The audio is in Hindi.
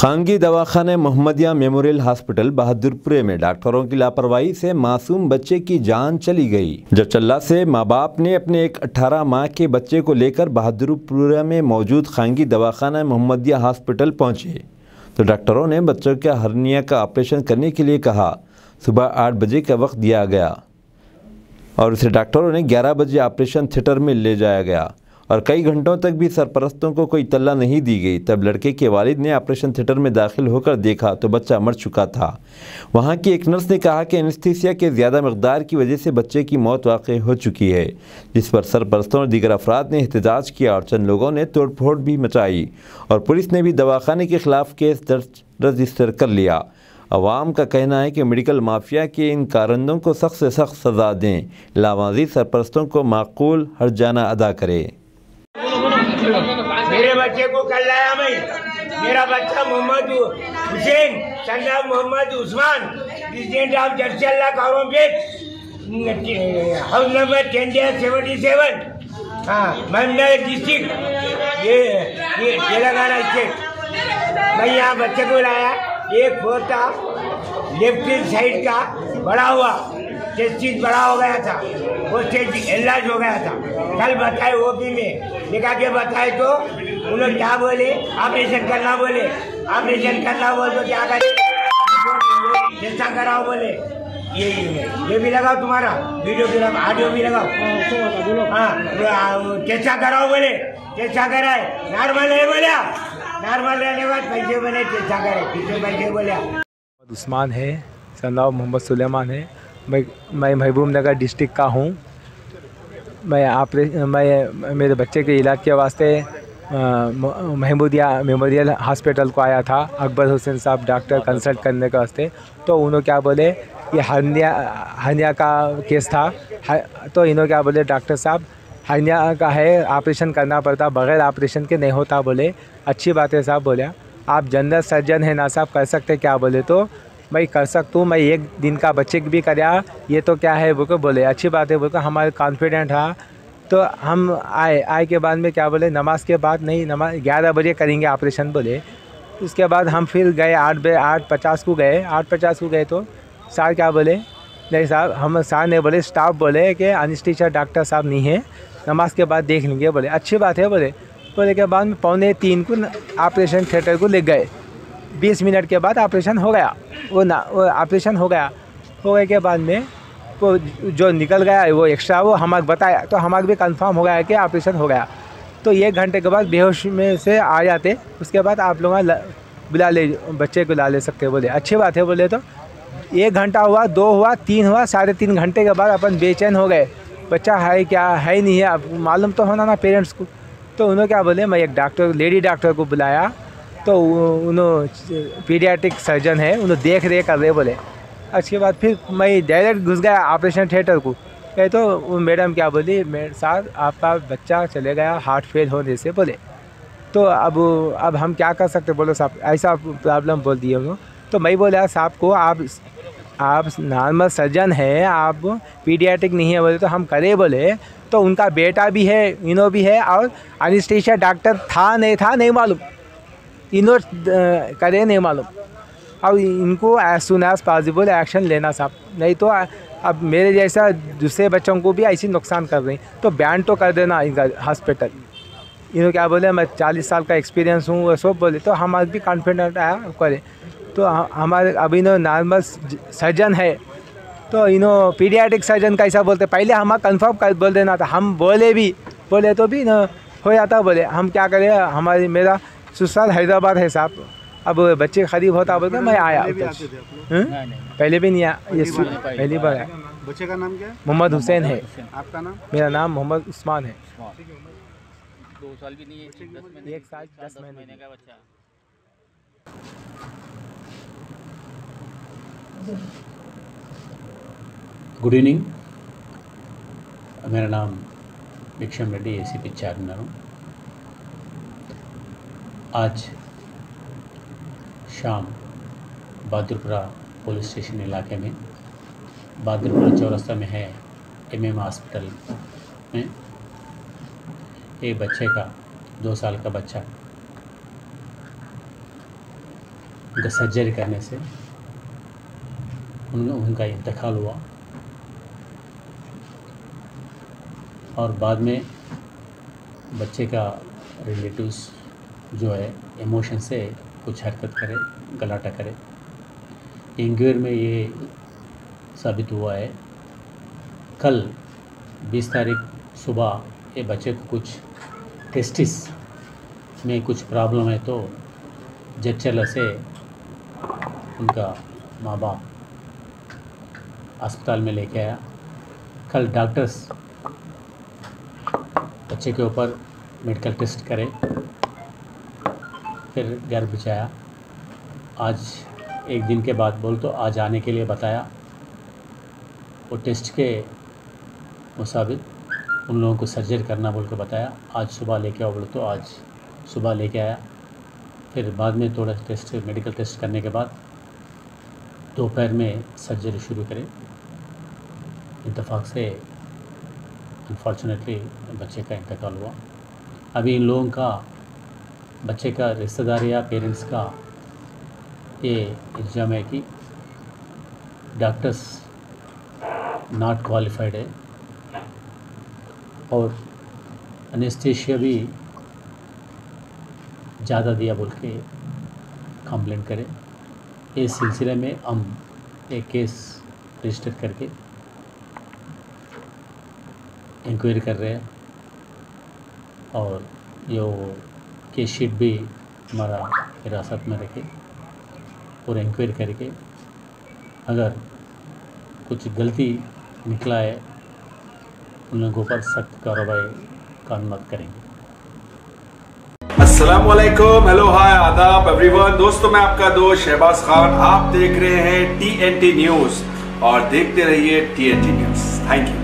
खानगी दवाखाने मोहम्मदिया मेमोरियल हॉस्पिटल बहादुरपुरे में डॉक्टरों की लापरवाही से मासूम बच्चे की जान चली गई। जब चल्ला से माँ बाप ने अपने एक 18 माह के बच्चे को लेकर बहादुरपुरे में मौजूद खानगी दवाखाना मोहम्मदिया हॉस्पिटल पहुंचे तो डॉक्टरों ने बच्चों के हर्निया का ऑपरेशन करने के लिए कहा। सुबह 8 बजे का वक्त दिया गया और उसे डॉक्टरों ने 11 बजे ऑपरेशन थिएटर में ले जाया गया और कई घंटों तक भी सरपरस्तों को कोई इत्तला नहीं दी गई। तब लड़के के वालिद ने ऑपरेशन थिएटर में दाखिल होकर देखा तो बच्चा मर चुका था। वहां की एक नर्स ने कहा कि एनेस्थीसिया के ज़्यादा मकदार की वजह से बच्चे की मौत वाक़ई हो चुकी है, जिस पर सरपरस्तों और दीगर अफराद ने एहतजाज किया और चंद लोगों ने तोड़फोड़ भी मचाई और पुलिस ने भी दवाखाने के खिलाफ केस रजिस्टर कर लिया। अवाम का कहना है कि मेडिकल माफिया के इन कारंदों को सख्त से सख्त सज़ा दें, लावाजी सरपरस्तों को माकूल हर्जाना अदा करें। मेरे बच्चे को कल लाया मैं, मेरा बच्चा मोहम्मद हुसैन सन्ना मोहम्मद उस्मान प्रेसिडेंट ऑफ जर्सिया corporate house number 10-77 Mahmood district ये तेलंगाना स्टेट। मैं यहाँ बच्चे को लाया, एक फोटा लेफ्ट साइड का बड़ा हुआ चेस्ट बड़ा हो गया था, वो चेस्ट इलाज हो गया था। कल बताए ओपी में लिखा के बताए तो उन्होंने क्या बोले, ऑपरेशन करना बोले, ऑपरेशन करना बोले तो क्या करे, जैसा कराओ बोले। ये भी लगाओ, तुम्हारा वीडियो भी लगाओ, ऑडियो भी लगाओ। हाँ कैसा कराओ बोले, कैसा कराए, नॉर्मल है बोलिया, नॉर्मल रहने के बाद पैसे बोले कैसा करे, कितने पैसे बोलिया। उस्मान है, सन्ना मोहम्मद सुलेमान है। मैं महबूब नगर डिस्ट्रिक्ट का हूँ। मैं मेरे बच्चे के इलाज के वास्ते महमूदिया मेमोरियल हॉस्पिटल को आया था। अकबर हुसैन साहब डॉक्टर कंसल्ट करने के वास्ते, तो उन्होंने क्या बोले ये हर्निया का केस था। तो इन्होंने क्या बोले, डॉक्टर साहब हर्निया का है, ऑपरेशन करना पड़ता, बग़ैर ऑपरेशन के नहीं होता बोले। अच्छी बात है साहब बोले, आप जनरल सर्जन है ना साहब, कर सकते क्या बोले। तो मैं कर सकता हूँ, मैं एक दिन का बच्चे भी कराया, ये तो क्या है वो को बोले। अच्छी बात है बोलकर हमारे कॉन्फिडेंट था। तो हम आए के बाद में क्या बोले, नमाज के बाद नहीं, नमाज 11 बजे करेंगे ऑपरेशन बोले। उसके बाद हम फिर गए 8:50 को गए। 8:50 को गए तो सर क्या बोले, नहीं साहब, हम सर ने बोले, स्टाफ बोले कि एनेस्थीसिया डॉक्टर साहब नहीं है, नमाज के बाद देख लेंगे बोले। अच्छी बात है बोले। बोले के बाद में 2:45 को ऑपरेशन थिएटर को ले गए। 20 मिनट के बाद ऑपरेशन हो गया। वो ऑपरेशन हो गए के बाद में वो जो निकल गया वो एक्स्ट्रा वो हमारे बताया, तो हमारे भी कंफर्म हो गया कि ऑपरेशन हो गया। तो 1 घंटे के बाद बेहोश में से आ जाते, उसके बाद आप लोग बुला ले, बच्चे को ला ले सकते बोले। अच्छी बात है बोले। तो 1 घंटा हुआ, 2 हुआ, 3 हुआ, 3.5 घंटे के बाद अपन बेचैन हो गए, बच्चा है क्या है नहीं है, अब मालूम तो होना ना पेरेंट्स को। तो उन्होंने क्या बोले, मैं एक डॉक्टर लेडी डॉक्टर को बुलाया, तो उन्होंने पीडियाट्रिक सर्जन है, उन्होंने देख रेख कर रहे बोले। अच्छी बात, फिर मैं डायरेक्ट घुस गया ऑपरेशन थिएटर को। कहे तो वो मैडम क्या बोली, मेरे साथ आपका बच्चा चले गया हार्ट फेल होने से बोले। तो अब हम क्या कर सकते बोलो साहब, ऐसा प्रॉब्लम बोल दिए उन्होंने। तो मैं बोला साहब को, आप नॉर्मल सर्जन है, आप पीडियाट्रिक नहीं है बोले, तो हम करे बोले। तो उनका बेटा भी है, इनो भी है, और एनेस्थीसिया डॉक्टर था नहीं मालूम, इनो करे नहीं मालूम। अब इनको as soon as possible action लेना साहब, नहीं तो अब मेरे जैसा दूसरे बच्चों को भी ऐसी नुकसान कर रही, तो बैन तो कर देना इनका हॉस्पिटल। इन्होंने क्या बोले, मैं 40 साल का एक्सपीरियंस हूँ, वो सब बोले। तो हमारे भी कॉन्फिडेंट आया करे। तो हमारे अभी इन्होंने नॉर्मल सर्जन है, तो इन्हों पीडियाट्रिक सर्जन कैसा बोलते, पहले हम कंफर्म कर बोल देना था। हम बोले तो भी न हो जाता बोले। हम क्या करें, मेरा ससुराल हैदराबाद है साहब, अब बच्चे करीब होता बोलते मैं आया। पहले भी नहीं आया, ये पहली बार है। बच्चे का नाम क्या है? मोहम्मद हुसैन है। आपका नाम? मेरा नाम मोहम्मद उस्मान है। 2 साल भी नहीं है, 1 साल 10 महीने का बच्चा। गुड इवनिंग, मेरा नाम भिक्षम रेड्डी, ACP चार्मिनार हूँ। आज शाम बहादुरपुरा पुलिस स्टेशन इलाके में, बहादुरपुरा चौरस्ता में है MM हॉस्पिटल में एक बच्चे का 2 साल का बच्चा उनका सर्जरी करने से उनका इंतकाल हुआ और बाद में बच्चे का रिलेटिव्स जो है इमोशन से कुछ हरकत करे, गलाटा करे। इंक्वायरी में ये साबित हुआ है कल 20 तारीख सुबह ये बच्चे को कुछ टेस्टिस में कुछ प्रॉब्लम है तो जच्चला से उनका माँ बाप अस्पताल में लेके आया। कल डॉक्टर्स बच्चे के ऊपर मेडिकल टेस्ट करे, फिर घर भिजवाया। आज एक दिन के बाद बोल तो आज आने के लिए बताया। वो टेस्ट के मुताबिक उन लोगों को सर्जरी करना बोल के बताया। आज सुबह लेके आओ बोले तो आज सुबह लेके आया। फिर बाद में थोड़ा टेस्ट मेडिकल टेस्ट करने के बाद दोपहर में सर्जरी शुरू करें। इत्तेफाक से अनफॉर्चुनेटली बच्चे का इंतकाल हुआ। अभी इन लोगों का बच्चे का रिश्तेदार या पेरेंट्स का ये इल्ज़ाम है कि डॉक्टर्स नॉट क्वालिफाइड है और एनेस्थीसिया भी ज़्यादा दिया बोल के कंप्लेंट करें। इस सिलसिले में हम एक केस रजिस्टर करके इंक्वायरी कर रहे हैं और यो केस शीट भी हमारा हिरासत में रखे और इंक्वायरी करके अगर कुछ गलती निकला है उन लोगों पर सख्त कार्रवाई कानून करेंगे। अस्सलाम वालेकुम, हेलो, हाय, आदाब एवरीवन। दोस्तों मैं आपका दोस्त शहबाज खान, आप देख रहे हैं TNT न्यूज़ और देखते रहिए TNT न्यूज़। Thank you.